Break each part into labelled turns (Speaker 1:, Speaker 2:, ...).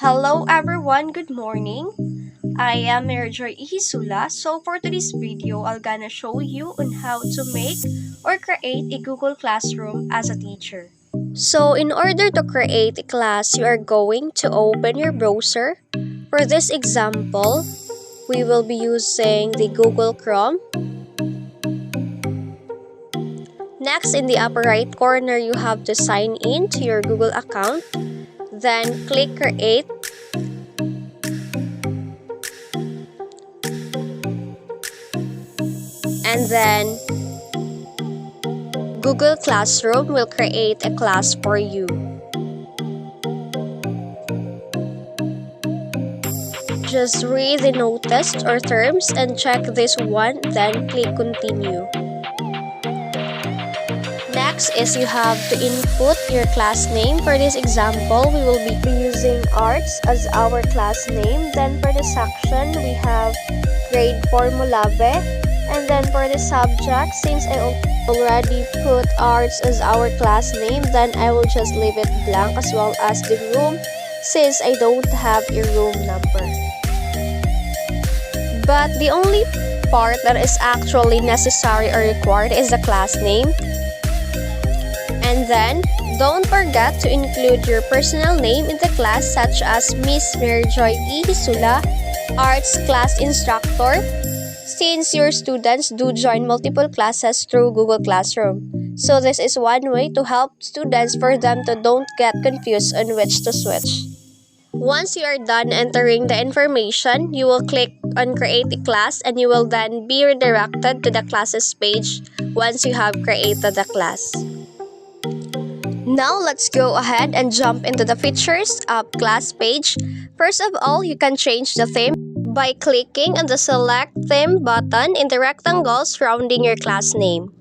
Speaker 1: Hello everyone, good morning. I am Mary Ihisula. So for today's video, I'm gonna show you on how to make or create a Google Classroom as a teacher. So in order to create a class, you are going to open your browser. For this example, we will be using the Google Chrome. Next, in the upper right corner, you have to sign in to your Google account. Then click Create. And then Google Classroom will create a class for you. Just read the notice or terms and check this one, then click Continue. Next is you have to input your class name. For this example, we will be using Arts as our class name. Then for the section, we have Grade 4 Mulabe. And then for the subject, since I already put Arts as our class name, then I will just leave it blank, as well as the room, since I don't have a room number. But the only part that is actually necessary or required is the class name. And then, don't forget to include your personal name in the class, such as Miss Maryjoy Ihisula, Arts Class Instructor, since your students do join multiple classes through Google Classroom. So this is one way to help students for them to don't get confused on which to switch. Once you are done entering the information, you will click on Create a Class and you will then be redirected to the classes page once you have created the class. Now let's go ahead and jump into the features of class page. First of all, you can change the theme by clicking on the Select Theme button in the rectangle surrounding your class name.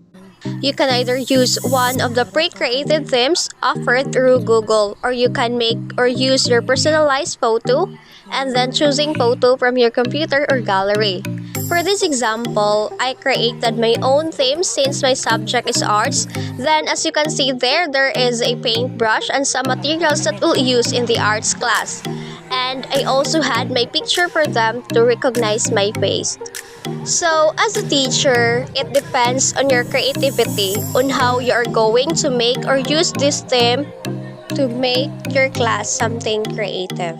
Speaker 1: You can either use one of the pre-created themes offered through Google, or you can make or use your personalized photo and then choosing photo from your computer or gallery. For this example, I created my own theme since my subject is arts. Then as you can see there is a paintbrush and some materials that we'll use in the arts class. And I also had my picture for them to recognize my face. So as a teacher, it depends on your creativity on how you are going to make or use this theme to make your class something creative.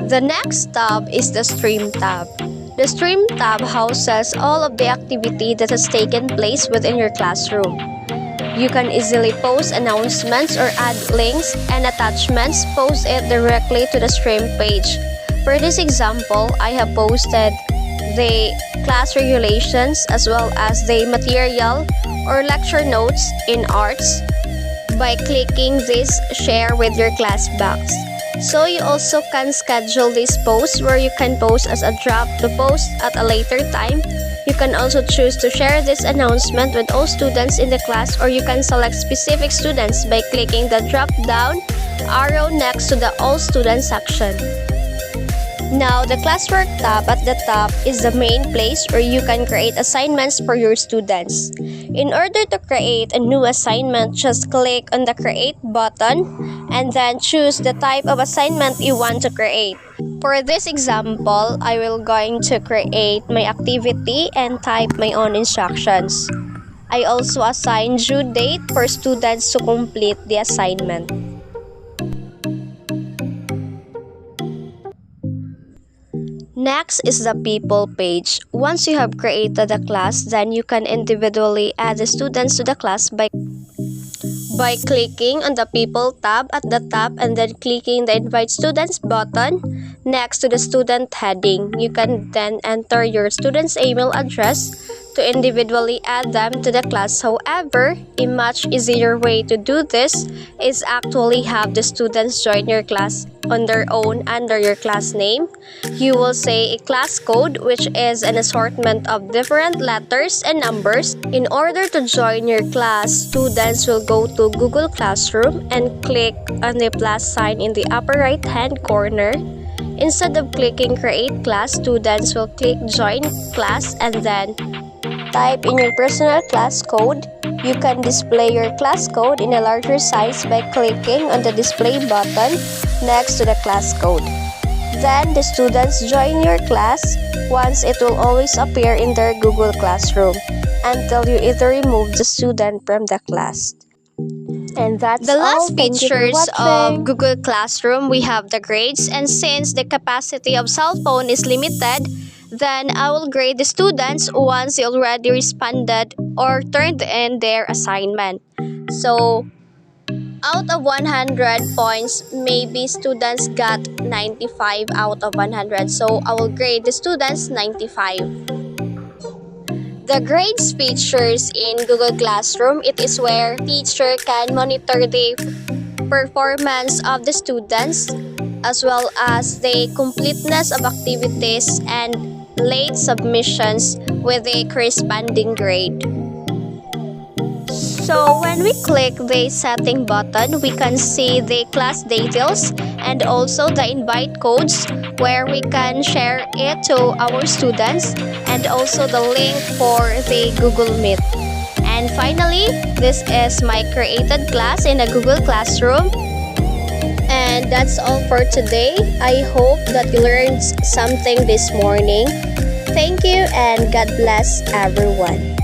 Speaker 1: The next tab is the Stream tab. The Stream tab houses all of the activity that has taken place within your classroom. You can easily post announcements or add links and attachments, post it directly to the Stream page. For this example, I have posted the class regulations as well as the material or lecture notes in arts by clicking this Share with your class box. So you also can schedule this post where you can post as a draft to post at a later time. You can also choose to share this announcement with all students in the class, or you can select specific students by clicking the drop-down arrow next to the All Students section. Now, the Classwork tab at the top is the main place where you can create assignments for your students. In order to create a new assignment, just click on the Create button and then choose the type of assignment you want to create. For this example, I will going to create my activity and type my own instructions. I also assign due date for students to complete the assignment. Next is the People page. Once you have created a class, then you can individually add the students to the class by clicking on the People tab at the top and then clicking the Invite Students button next to the student heading. You can then enter your student's email address to individually add them to the class. However, a much easier way to do this is actually have the students join your class on their own under your class name. You will say a class code, which is an assortment of different letters and numbers. In order to join your class, students will go to Google Classroom and click on the plus sign in the upper right hand corner. Instead of clicking Create Class, students will click Join Class and then type in your personal class code. You can display your class code in a larger size by clicking on the Display button next to the class code. Then the students join your class. Once it will always appear in their Google Classroom until you either remove the student from the class. And that's
Speaker 2: The
Speaker 1: all.
Speaker 2: last
Speaker 1: Thank you for
Speaker 2: features
Speaker 1: watching.
Speaker 2: of Google Classroom, we have the grades, and since the capacity of cell phone is limited, then I will grade the students once they already responded or turned in their assignment. So, out of 100 points, maybe students got 95 out of 100. So, I will grade the students 95. The grades features in Google Classroom, it is where teacher can monitor the performance of the students as well as the completeness of activities and late submissions with a corresponding grade. So when we click the setting button, we can see the class details and also the invite codes where we can share it to our students and also the link for the Google Meet. And finally, this is my created class in a Google Classroom. And that's all for today. I hope that you learned something this morning. Thank you and God bless everyone.